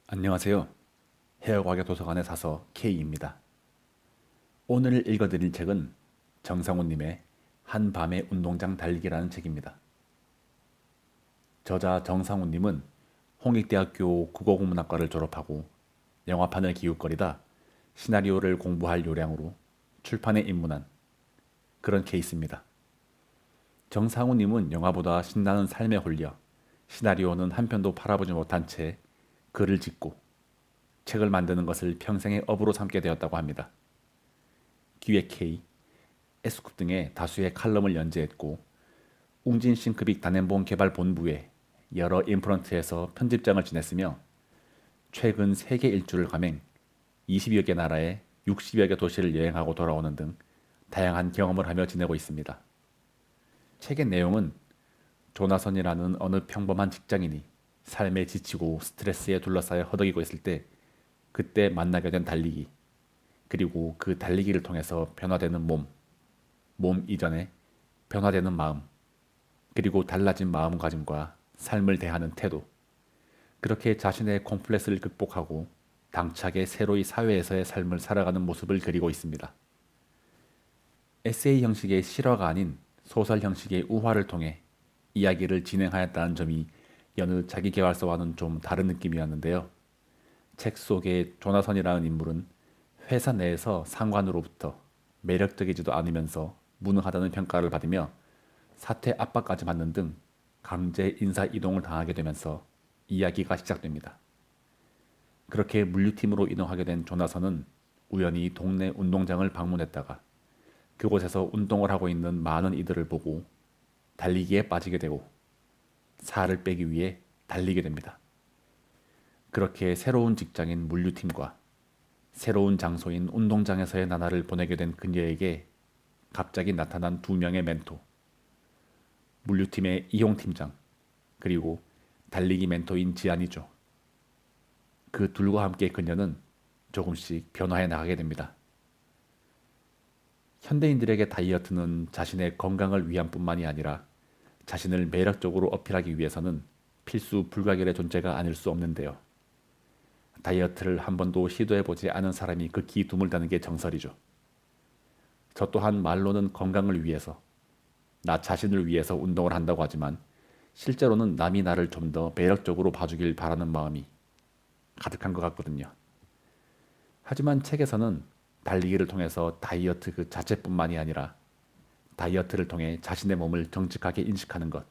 안녕하세요. 헤어과학 도서관에 사서 K입니다. 오늘 읽어드릴 책은 정상훈님의 한밤의 운동장 달리기라는 책입니다. 저자 정상훈님은 홍익대학교 국어국문학과를 졸업하고 영화판을 기웃거리다 시나리오를 공부할 요량으로 출판에 입문한 그런 케이스입니다. 정상훈님은 영화보다 신나는 삶에 홀려 시나리오는 한 편도 팔아보지 못한 채 글을 짓고 책을 만드는 것을 평생의 업으로 삼게 되었다고 합니다. 기획 K, S쿱 등의 다수의 칼럼을 연재했고 웅진 싱크빅 단연본 개발 본부에 여러 인프런트에서 편집장을 지냈으며 최근 세계 일주를 감행 20여 개 나라에 60여 개 도시를 여행하고 돌아오는 등 다양한 경험을 하며 지내고 있습니다. 책의 내용은 조나선이라는 어느 평범한 직장인이 삶에 지치고 스트레스에 둘러싸여 허덕이고 있을 때 그때 만나게 된 달리기, 그리고 그 달리기를 통해서 변화되는 몸 이전에 변화되는 마음, 그리고 달라진 마음가짐과 삶을 대하는 태도, 그렇게 자신의 콤플렉스를 극복하고 당차게 새로이 사회에서의 삶을 살아가는 모습을 그리고 있습니다. 에세이 형식의 실화가 아닌 소설 형식의 우화를 통해 이야기를 진행하였다는 점이 여느 자기계발서와는 좀 다른 느낌이었는데요. 책 속의 조나선이라는 인물은 회사 내에서 상관으로부터 매력적이지도 않으면서 무능하다는 평가를 받으며 사퇴 압박까지 받는 등 강제 인사 이동을 당하게 되면서 이야기가 시작됩니다. 그렇게 물류팀으로 이동하게 된 조나선은 우연히 동네 운동장을 방문했다가 그곳에서 운동을 하고 있는 많은 이들을 보고 달리기에 빠지게 되고 살을 빼기 위해 달리게 됩니다. 그렇게 새로운 직장인 물류팀과 새로운 장소인 운동장에서의 나날을 보내게 된 그녀에게 갑자기 나타난 두 명의 멘토, 물류팀의 이용 팀장, 그리고 달리기 멘토인 지안이죠. 그 둘과 함께 그녀는 조금씩 변화해 나가게 됩니다. 현대인들에게 다이어트는 자신의 건강을 위한 뿐만이 아니라 자신을 매력적으로 어필하기 위해서는 필수 불가결의 존재가 아닐 수 없는데요. 다이어트를 한 번도 시도해보지 않은 사람이 극히 드물다는 게 정설이죠. 저 또한 말로는 건강을 위해서, 나 자신을 위해서 운동을 한다고 하지만 실제로는 남이 나를 좀 더 매력적으로 봐주길 바라는 마음이 가득한 것 같거든요. 하지만 책에서는 달리기를 통해서 다이어트 그 자체뿐만이 아니라 다이어트를 통해 자신의 몸을 정직하게 인식하는 것,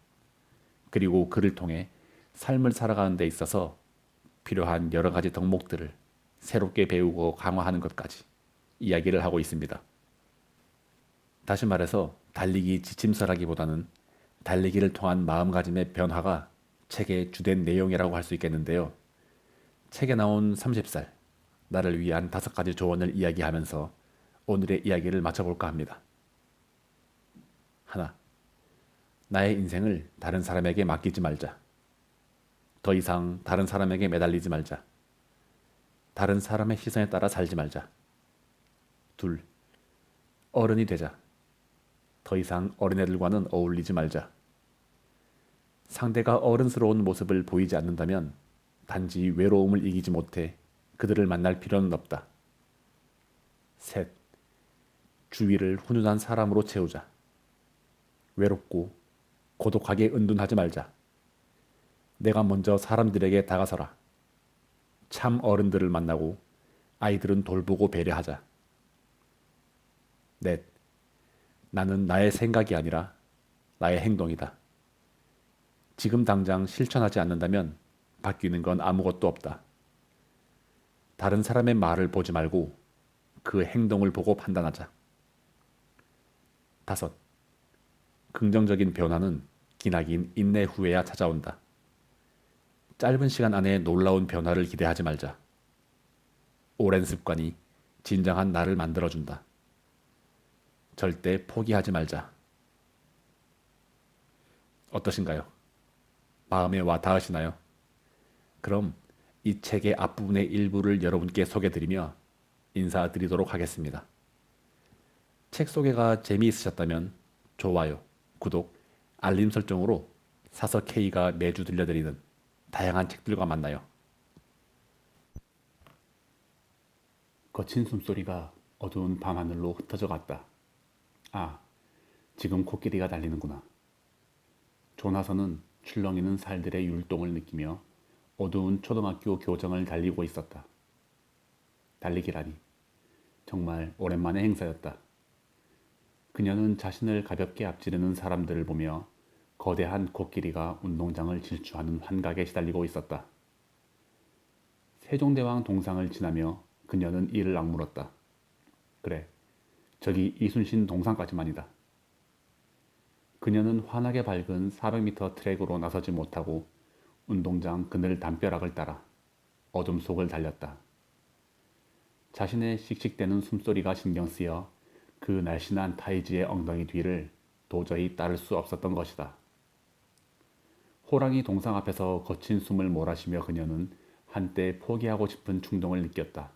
그리고 그를 통해 삶을 살아가는 데 있어서 필요한 여러 가지 덕목들을 새롭게 배우고 강화하는 것까지 이야기를 하고 있습니다. 다시 말해서 달리기 지침서라기보다는 달리기를 통한 마음가짐의 변화가 책의 주된 내용이라고 할 수 있겠는데요. 책에 나온 30살, 나를 위한 5가지 조언을 이야기하면서 오늘의 이야기를 마쳐볼까 합니다. 하나, 나의 인생을 다른 사람에게 맡기지 말자. 더 이상 다른 사람에게 매달리지 말자. 다른 사람의 시선에 따라 살지 말자. 둘, 어른이 되자. 더 이상 어린애들과는 어울리지 말자. 상대가 어른스러운 모습을 보이지 않는다면 단지 외로움을 이기지 못해 그들을 만날 필요는 없다. 셋, 주위를 훈훈한 사람으로 채우자. 외롭고 고독하게 은둔하지 말자. 내가 먼저 사람들에게 다가서라. 참 어른들을 만나고 아이들은 돌보고 배려하자. 넷, 나는 나의 생각이 아니라 나의 행동이다. 지금 당장 실천하지 않는다면 바뀌는 건 아무것도 없다. 다른 사람의 말을 보지 말고 그 행동을 보고 판단하자. 다섯, 긍정적인 변화는 기나긴 인내 후에야 찾아온다. 짧은 시간 안에 놀라운 변화를 기대하지 말자. 오랜 습관이 진정한 나를 만들어준다. 절대 포기하지 말자. 어떠신가요? 마음에 와 닿으시나요? 그럼 이 책의 앞부분의 일부를 여러분께 소개드리며 인사드리도록 하겠습니다. 책 소개가 재미있으셨다면 좋아요, 구독, 알림 설정으로 사서 K가 매주 들려드리는 다양한 책들과 만나요. 거친 숨소리가 어두운 밤하늘로 흩어져 갔다. 아, 지금 코끼리가 달리는구나. 조나선은 출렁이는 살들의 율동을 느끼며 어두운 초등학교 교정을 달리고 있었다. 달리기라니 정말 오랜만의 행사였다. 그녀는 자신을 가볍게 앞지르는 사람들을 보며 거대한 코끼리가 운동장을 질주하는 환각에 시달리고 있었다. 세종대왕 동상을 지나며 그녀는 이를 악물었다. 그래, 저기 이순신 동상까지만이다. 그녀는 환하게 밝은 400m 트랙으로 나서지 못하고 운동장 그늘 담벼락을 따라 어둠 속을 달렸다. 자신의 씩씩대는 숨소리가 신경 쓰여 그 날씬한 타이즈의 엉덩이 뒤를 도저히 따를 수 없었던 것이다. 호랑이 동상 앞에서 거친 숨을 몰아쉬며 그녀는 한때 포기하고 싶은 충동을 느꼈다.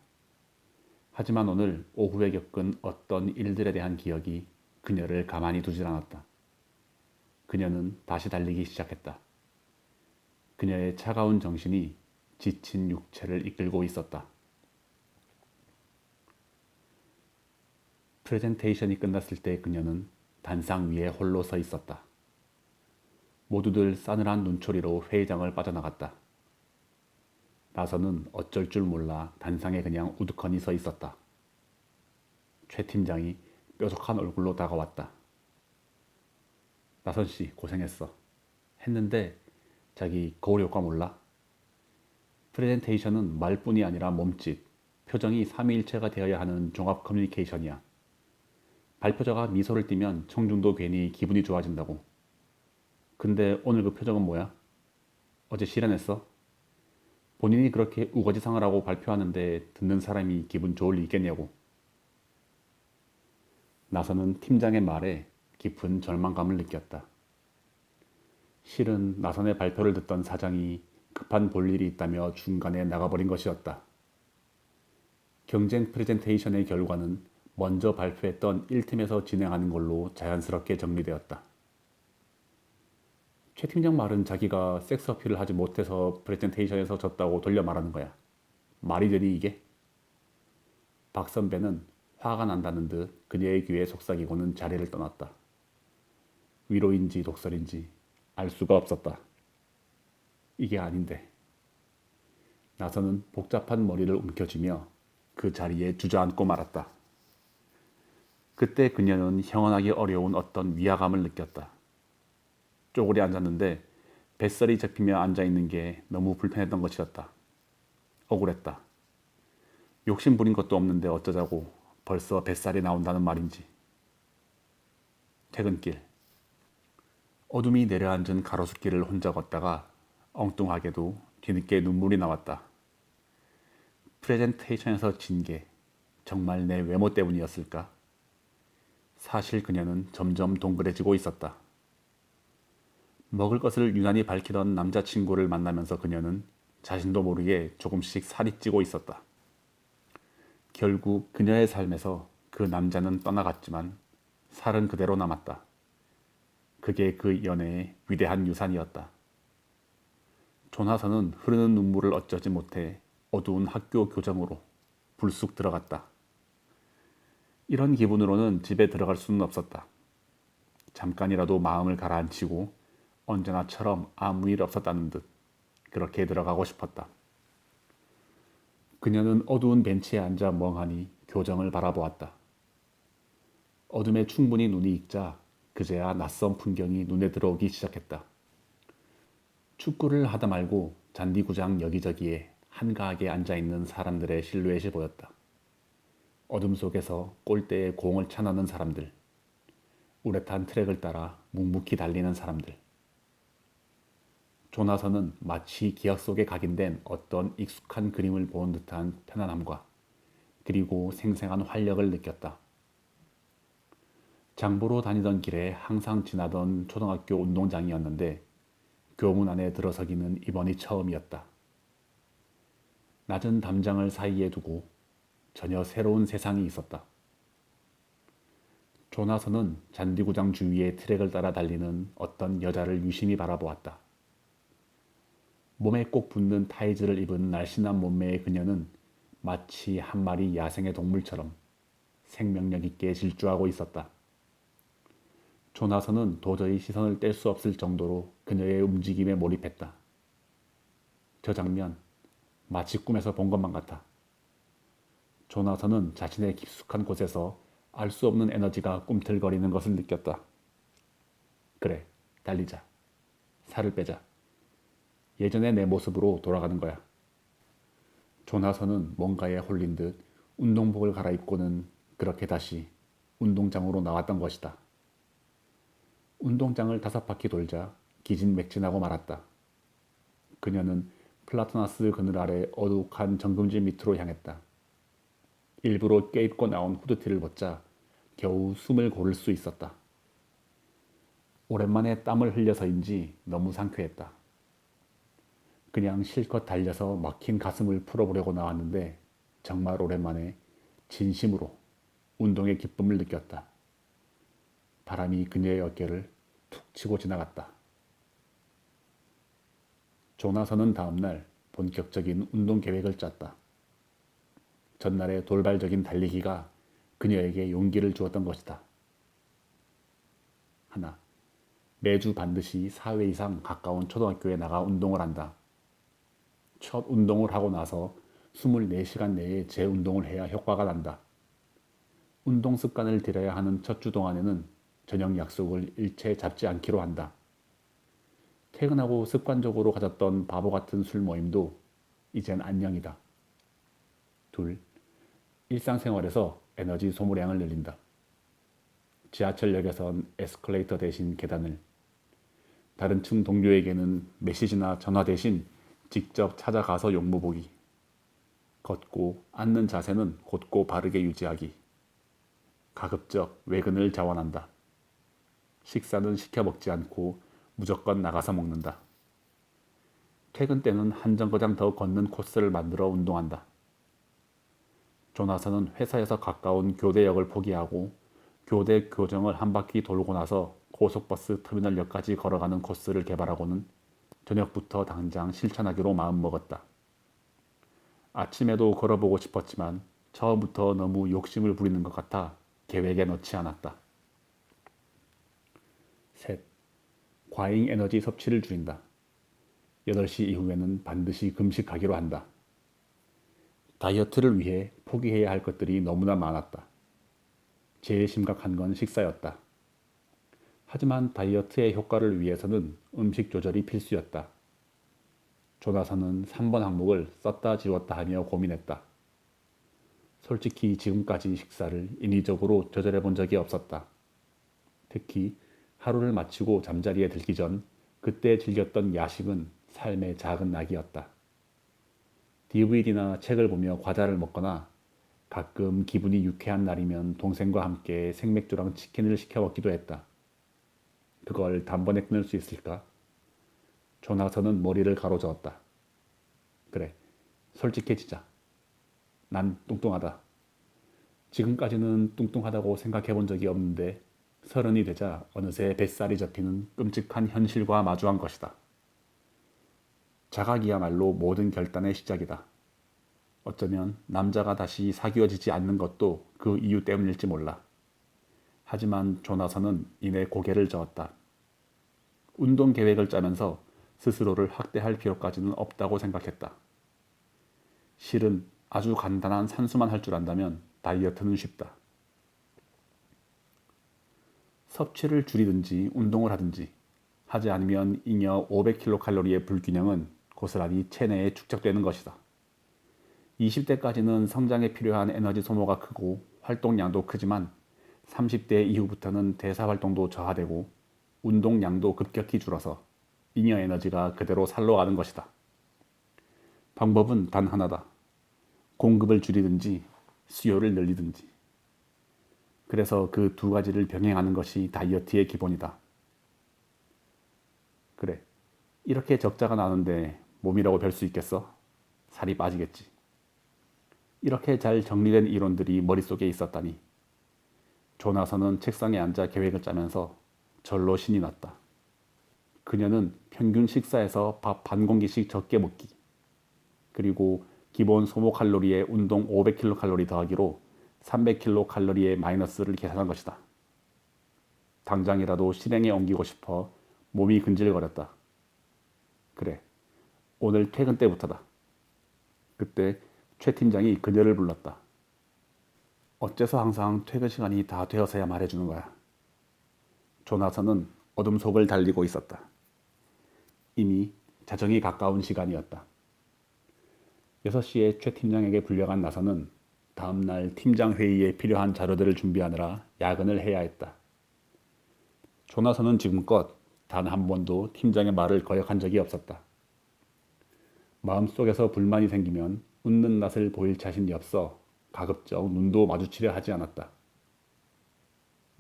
하지만 오늘 오후에 겪은 어떤 일들에 대한 기억이 그녀를 가만히 두질 않았다. 그녀는 다시 달리기 시작했다. 그녀의 차가운 정신이 지친 육체를 이끌고 있었다. 프레젠테이션이 끝났을 때 그녀는 단상 위에 홀로 서 있었다. 모두들 싸늘한 눈초리로 회의장을 빠져나갔다. 나선은 어쩔 줄 몰라 단상에 그냥 우두커니 서 있었다. 최 팀장이 뾰족한 얼굴로 다가왔다. 나선씨 고생했어. 했는데 자기 거울 효과 몰라? 프레젠테이션은 말뿐이 아니라 몸짓, 표정이 삼위일체가 되어야 하는 종합 커뮤니케이션이야. 발표자가 미소를 띠면 청중도 괜히 기분이 좋아진다고. 근데 오늘 그 표정은 뭐야? 어제 실현했어? 본인이 그렇게 우거지상을 하고 발표하는데 듣는 사람이 기분 좋을 리 있겠냐고. 나선은 팀장의 말에 깊은 절망감을 느꼈다. 실은 나선의 발표를 듣던 사장이 급한 볼일이 있다며 중간에 나가버린 것이었다. 경쟁 프레젠테이션의 결과는 먼저 발표했던 1팀에서 진행하는 걸로 자연스럽게 정리되었다. 최 팀장 말은 자기가 섹스 어필을 하지 못해서 프레젠테이션에서 졌다고 돌려 말하는 거야. 말이 되니 이게? 박 선배는 화가 난다는 듯 그녀의 귀에 속삭이고는 자리를 떠났다. 위로인지 독설인지 알 수가 없었다. 이게 아닌데. 나선은 복잡한 머리를 움켜쥐며 그 자리에 주저앉고 말았다. 그때 그녀는 형언하기 어려운 어떤 위화감을 느꼈다. 쪼그려 앉았는데 뱃살이 접히며 앉아있는 게 너무 불편했던 것이었다. 억울했다. 욕심 부린 것도 없는데 어쩌자고 벌써 뱃살이 나온다는 말인지. 퇴근길. 어둠이 내려앉은 가로수길을 혼자 걷다가 엉뚱하게도 뒤늦게 눈물이 나왔다. 프레젠테이션에서 진 게 정말 내 외모 때문이었을까? 사실 그녀는 점점 동그래지고 있었다. 먹을 것을 유난히 밝히던 남자친구를 만나면서 그녀는 자신도 모르게 조금씩 살이 찌고 있었다. 결국 그녀의 삶에서 그 남자는 떠나갔지만 살은 그대로 남았다. 그게 그 연애의 위대한 유산이었다. 조나선은 흐르는 눈물을 어쩌지 못해 어두운 학교 교정으로 불쑥 들어갔다. 이런 기분으로는 집에 들어갈 수는 없었다. 잠깐이라도 마음을 가라앉히고 언제나처럼 아무 일 없었다는 듯 그렇게 들어가고 싶었다. 그녀는 어두운 벤치에 앉아 멍하니 교정을 바라보았다. 어둠에 충분히 눈이 익자 그제야 낯선 풍경이 눈에 들어오기 시작했다. 축구를 하다 말고 잔디구장 여기저기에 한가하게 앉아있는 사람들의 실루엣이 보였다. 어둠 속에서 골대에 공을 차넣는 사람들, 우레탄 트랙을 따라 묵묵히 달리는 사람들. 조나선은 마치 기억 속에 각인된 어떤 익숙한 그림을 본 듯한 편안함과 그리고 생생한 활력을 느꼈다. 장보러 다니던 길에 항상 지나던 초등학교 운동장이었는데 교문 안에 들어서기는 이번이 처음이었다. 낮은 담장을 사이에 두고 전혀 새로운 세상이 있었다. 조나선은 잔디구장 주위의 트랙을 따라 달리는 어떤 여자를 유심히 바라보았다. 몸에 꼭 붙는 타이즈를 입은 날씬한 몸매의 그녀는 마치 한 마리 야생의 동물처럼 생명력 있게 질주하고 있었다. 조나선은 도저히 시선을 뗄 수 없을 정도로 그녀의 움직임에 몰입했다. 저 장면, 마치 꿈에서 본 것만 같아. 조나선은 자신의 깊숙한 곳에서 알 수 없는 에너지가 꿈틀거리는 것을 느꼈다. 그래, 달리자. 살을 빼자. 예전의 내 모습으로 돌아가는 거야. 조나선은 뭔가에 홀린 듯 운동복을 갈아입고는 그렇게 다시 운동장으로 나왔던 것이다. 운동장을 5바퀴 돌자 기진맥진하고 말았다. 그녀는 플라토나스 그늘 아래 어둑한 정금지 밑으로 향했다. 일부러 껴입고 나온 후드티를 벗자 겨우 숨을 고를 수 있었다. 오랜만에 땀을 흘려서인지 너무 상쾌했다. 그냥 실컷 달려서 막힌 가슴을 풀어보려고 나왔는데 정말 오랜만에 진심으로 운동의 기쁨을 느꼈다. 바람이 그녀의 어깨를 툭 치고 지나갔다. 조나선은 다음날 본격적인 운동 계획을 짰다. 전날의 돌발적인 달리기가 그녀에게 용기를 주었던 것이다. 하나, 매주 반드시 4회 이상 가까운 초등학교에 나가 운동을 한다. 첫 운동을 하고 나서 24시간 내에 재운동을 해야 효과가 난다. 운동 습관을 들여야 하는 첫 주 동안에는 저녁 약속을 일체 잡지 않기로 한다. 퇴근하고 습관적으로 가졌던 바보 같은 술 모임도 이젠 안녕이다. 둘, 일상생활에서 에너지 소모량을 늘린다. 지하철역에선 에스컬레이터 대신 계단을, 다른 층 동료에게는 메시지나 전화 대신 직접 찾아가서 용무보기, 걷고 앉는 자세는 곧고 바르게 유지하기, 가급적 외근을 자원한다. 식사는 시켜 먹지 않고 무조건 나가서 먹는다. 퇴근 때는 한 정거장 더 걷는 코스를 만들어 운동한다. 조나선은 회사에서 가까운 교대역을 포기하고 교대 교정을 한 바퀴 돌고 나서 고속버스 터미널역까지 걸어가는 코스를 개발하고는 저녁부터 당장 실천하기로 마음먹었다. 아침에도 걸어보고 싶었지만 처음부터 너무 욕심을 부리는 것 같아 계획에 넣지 않았다. 셋, 과잉 에너지 섭취를 줄인다. 8시 이후에는 반드시 금식하기로 한다. 다이어트를 위해 포기해야 할 것들이 너무나 많았다. 제일 심각한 건 식사였다. 하지만 다이어트의 효과를 위해서는 음식 조절이 필수였다. 조나선은 3번 항목을 썼다 지웠다 하며 고민했다. 솔직히 지금까지 식사를 인위적으로 조절해 본 적이 없었다. 특히 하루를 마치고 잠자리에 들기 전 그때 즐겼던 야식은 삶의 작은 낙이었다. DVD나 책을 보며 과자를 먹거나 가끔 기분이 유쾌한 날이면 동생과 함께 생맥주랑 치킨을 시켜 먹기도 했다. 그걸 단번에 끊을 수 있을까? 조나선은 머리를 가로저었다. 그래, 솔직해지자. 난 뚱뚱하다. 지금까지는 뚱뚱하다고 생각해 본 적이 없는데 30이 되자 어느새 뱃살이 접히는 끔찍한 현실과 마주한 것이다. 자각이야말로 모든 결단의 시작이다. 어쩌면 남자가 다시 사귀어지지 않는 것도 그 이유 때문일지 몰라. 하지만 조나선은 이내 고개를 저었다. 운동 계획을 짜면서 스스로를 학대할 필요까지는 없다고 생각했다. 실은 아주 간단한 산수만 할 줄 안다면 다이어트는 쉽다. 섭취를 줄이든지 운동을 하든지 하지 않으면 잉여 500kcal의 불균형은 고스란히 체내에 축적되는 것이다. 20대까지는 성장에 필요한 에너지 소모가 크고 활동량도 크지만 30대 이후부터는 대사활동도 저하되고 운동량도 급격히 줄어서 잉여 에너지가 그대로 살로 가는 것이다. 방법은 단 하나다. 공급을 줄이든지 수요를 늘리든지. 그래서 그 두 가지를 병행하는 것이 다이어트의 기본이다. 그래, 이렇게 적자가 나는데 몸이라고 별 수 있겠어? 살이 빠지겠지. 이렇게 잘 정리된 이론들이 머릿속에 있었다니. 조나선은 책상에 앉아 계획을 짜면서 절로 신이 났다. 그녀는 평균 식사에서 밥 반 공기씩 적게 먹기, 그리고 기본 소모 칼로리에 운동 500kcal 더하기로 300kcal의 마이너스를 계산한 것이다. 당장이라도 실행에 옮기고 싶어 몸이 근질거렸다. 그래, 오늘 퇴근 때부터다. 그때 최 팀장이 그녀를 불렀다. 어째서 항상 퇴근 시간이 다 되어서야 말해주는 거야. 조나선은 어둠 속을 달리고 있었다. 이미 자정이 가까운 시간이었다. 6시에 최 팀장에게 불려간 나선은 다음날 팀장 회의에 필요한 자료들을 준비하느라 야근을 해야 했다. 조나선은 지금껏 단 한 번도 팀장의 말을 거역한 적이 없었다. 마음속에서 불만이 생기면 웃는 낯을 보일 자신이 없어 가급적 눈도 마주치려 하지 않았다.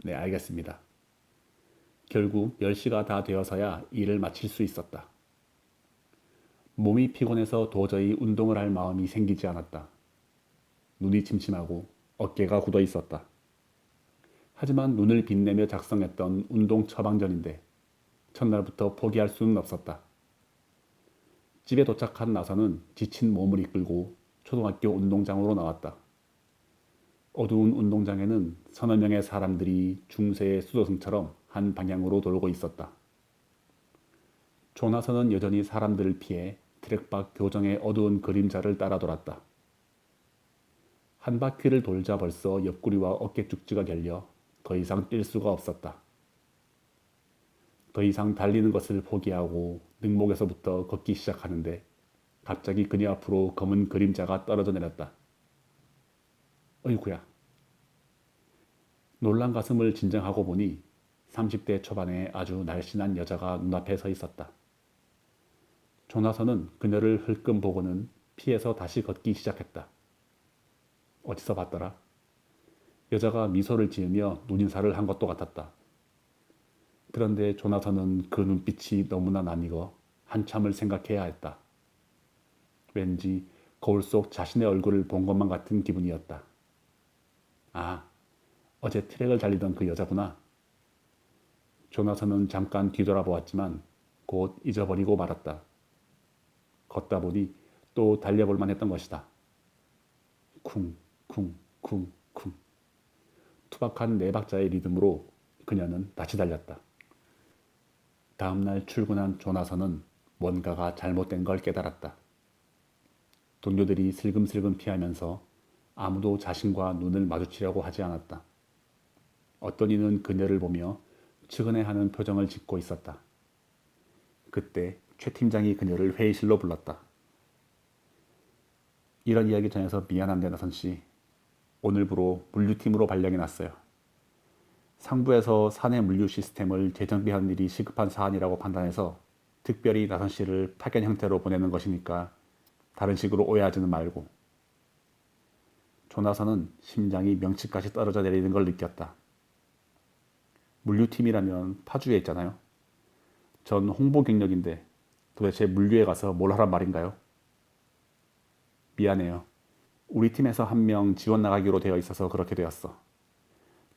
네, 알겠습니다. 결국 10시가 다 되어서야 일을 마칠 수 있었다. 몸이 피곤해서 도저히 운동을 할 마음이 생기지 않았다. 눈이 침침하고 어깨가 굳어 있었다. 하지만 눈을 빛내며 작성했던 운동 처방전인데 첫날부터 포기할 수는 없었다. 집에 도착한 나선은 지친 몸을 이끌고 초등학교 운동장으로 나왔다. 어두운 운동장에는 서너 명의 사람들이 중세의 수도승처럼 한 방향으로 돌고 있었다. 조나선은 여전히 사람들을 피해 트랙 밖 교정의 어두운 그림자를 따라 돌았다. 한 바퀴를 돌자 벌써 옆구리와 어깨 쭉지가 결려 더 이상 뛸 수가 없었다. 더 이상 달리는 것을 포기하고 능목에서부터 걷기 시작하는데 갑자기 그녀 앞으로 검은 그림자가 떨어져 내렸다. 어이구야. 놀란 가슴을 진정하고 보니 30대 초반의 아주 날씬한 여자가 눈앞에 서 있었다. 조나선은 그녀를 흘끔 보고는 피해서 다시 걷기 시작했다. 어디서 봤더라? 여자가 미소를 지으며 눈인사를 한 것도 같았다. 그런데 조나선은 그 눈빛이 너무나 낯익어 한참을 생각해야 했다. 왠지 거울 속 자신의 얼굴을 본 것만 같은 기분이었다. 아, 어제 트랙을 달리던 그 여자구나. 조나선은 잠깐 뒤돌아보았지만 곧 잊어버리고 말았다. 걷다 보니 또 달려볼 만했던 것이다. 쿵, 쿵, 쿵, 쿵. 투박한 네 박자의 리듬으로 그녀는 다시 달렸다. 다음날 출근한 조나선은 뭔가가 잘못된 걸 깨달았다. 동료들이 슬금슬금 피하면서 아무도 자신과 눈을 마주치려고 하지 않았다. 어떤 이는 그녀를 보며 측은해하는 표정을 짓고 있었다. 그때 최 팀장이 그녀를 회의실로 불렀다. 이런 이야기 전해서 미안한데 나선 씨, 오늘부로 물류팀으로 발령이 났어요. 상부에서 사내 물류 시스템을 재정비하는 일이 시급한 사안이라고 판단해서 특별히 나선 씨를 파견 형태로 보내는 것이니까 다른 식으로 오해하지는 말고. 조나선은 심장이 명치까지 떨어져 내리는 걸 느꼈다. 물류팀이라면 파주에 있잖아요. 전 홍보 경력인데 도대체 물류에 가서 뭘 하란 말인가요? 미안해요. 우리 팀에서 한 명 지원 나가기로 되어 있어서 그렇게 되었어.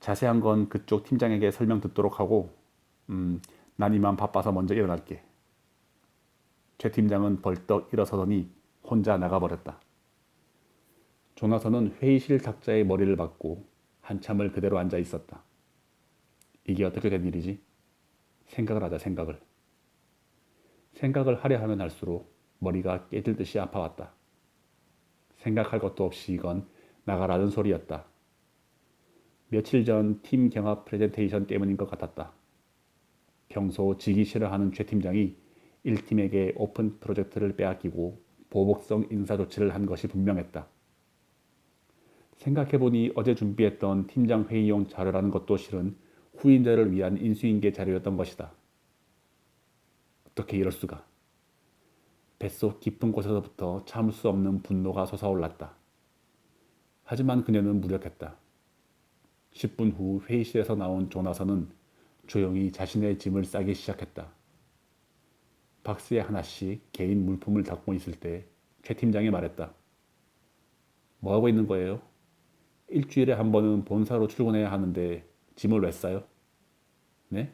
자세한 건 그쪽 팀장에게 설명 듣도록 하고 난 이만 바빠서 먼저 일어날게. 최 팀장은 벌떡 일어서더니 혼자 나가버렸다. 조나선은 회의실 탁자에 머리를 박고 한참을 그대로 앉아 있었다. 이게 어떻게 된 일이지? 생각을 하자, 생각을. 생각을 하려 하면 할수록 머리가 깨질 듯이 아파왔다. 생각할 것도 없이 이건 나가라는 소리였다. 며칠 전 팀 경합 프레젠테이션 때문인 것 같았다. 평소 지기 싫어하는 최 팀장이 1팀에게 오픈 프로젝트를 빼앗기고 보복성 인사 조치를 한 것이 분명했다. 생각해보니 어제 준비했던 팀장 회의용 자료라는 것도 실은 후임자를 위한 인수인계 자료였던 것이다. 어떻게 이럴 수가. 뱃속 깊은 곳에서부터 참을 수 없는 분노가 솟아올랐다. 하지만 그녀는 무력했다. 10분 후 회의실에서 나온 조나선은 조용히 자신의 짐을 싸기 시작했다. 박스에 하나씩 개인 물품을 담고 있을 때 최 팀장이 말했다. 뭐하고 있는 거예요? 일주일에 한 번은 본사로 출근해야 하는데 짐을 왜 싸요? 네?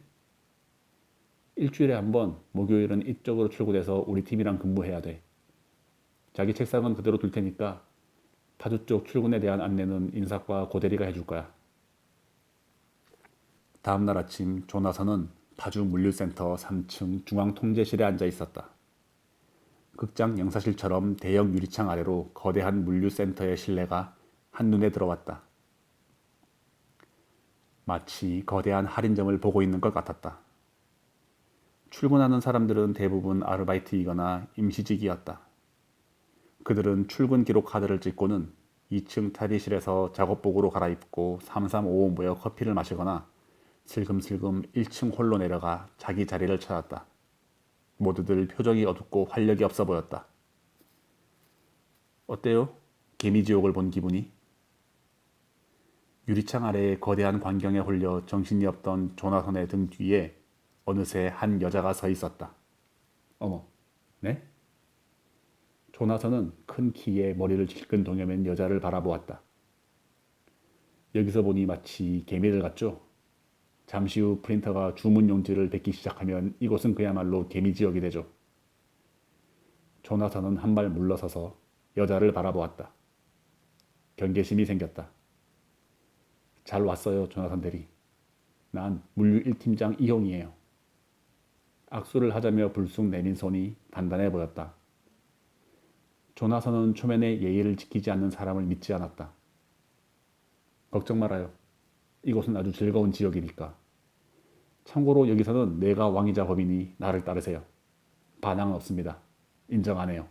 일주일에 한 번 목요일은 이쪽으로 출근해서 우리 팀이랑 근무해야 돼. 자기 책상은 그대로 둘 테니까 파주 쪽 출근에 대한 안내는 인사과 고대리가 해줄 거야. 다음 날 아침 조나선은 파주 물류센터 3층 중앙통제실에 앉아 있었다. 극장 영사실처럼 대형 유리창 아래로 거대한 물류센터의 실내가 한눈에 들어왔다. 마치 거대한 할인점을 보고 있는 것 같았다. 출근하는 사람들은 대부분 아르바이트이거나 임시직이었다. 그들은 출근 기록 카드를 찍고는 2층 탈의실에서 작업복으로 갈아입고 3355 모여 커피를 마시거나 슬금슬금 1층 홀로 내려가 자기 자리를 찾았다. 모두들 표정이 어둡고 활력이 없어 보였다. 어때요? 개미지옥을 본 기분이? 유리창 아래의 거대한 광경에 홀려 정신이 없던 조나선의 등 뒤에 어느새 한 여자가 서 있었다. 어머, 네? 조나선은 큰 키에 머리를 질끈 동여맨 여자를 바라보았다. 여기서 보니 마치 개미들 같죠? 잠시 후 프린터가 주문 용지를 뱉기 시작하면 이곳은 그야말로 개미 지역이 되죠. 조나선은 한 발 물러서서 여자를 바라보았다. 경계심이 생겼다. 잘 왔어요, 조나선 대리. 난 물류 1팀장 이홍이에요. 악수를 하자며 불쑥 내민 손이 단단해 보였다. 조나선은 초면에 예의를 지키지 않는 사람을 믿지 않았다. 걱정 말아요. 이곳은 아주 즐거운 지역이니까. 참고로 여기서는 내가 왕이자 법이니 나를 따르세요. 반항은 없습니다. 인정 안 해요.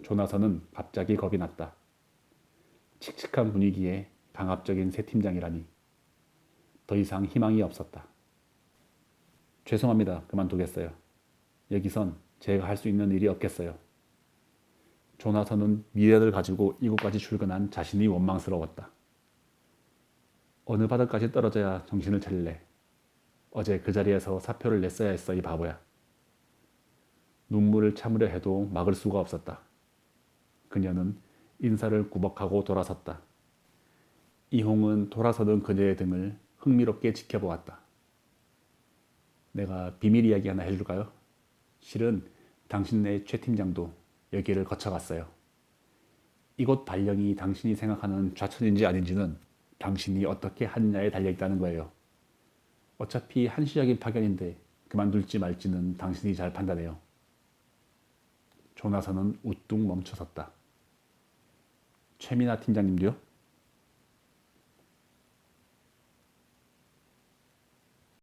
조나선은 갑자기 겁이 났다. 칙칙한 분위기에 강압적인 새 팀장이라니. 더 이상 희망이 없었다. 죄송합니다. 그만두겠어요. 여기선 제가 할 수 있는 일이 없겠어요. 조나선은 미련을 가지고 이곳까지 출근한 자신이 원망스러웠다. 어느 바닥까지 떨어져야 정신을 차릴래. 어제 그 자리에서 사표를 냈어야 했어, 이 바보야. 눈물을 참으려 해도 막을 수가 없었다. 그녀는 인사를 구벅하고 돌아섰다. 이홍은 돌아서던 그녀의 등을 흥미롭게 지켜보았다. 내가 비밀 이야기 하나 해줄까요? 실은 당신네 최 팀장도 여기를 거쳐갔어요. 이곳 발령이 당신이 생각하는 좌천인지 아닌지는 당신이 어떻게 하느냐에 달려있다는 거예요. 어차피 한시적인 파견인데 그만둘지 말지는 당신이 잘 판단해요. 조나선은 우뚝 멈춰섰다. 최민아 팀장님도요?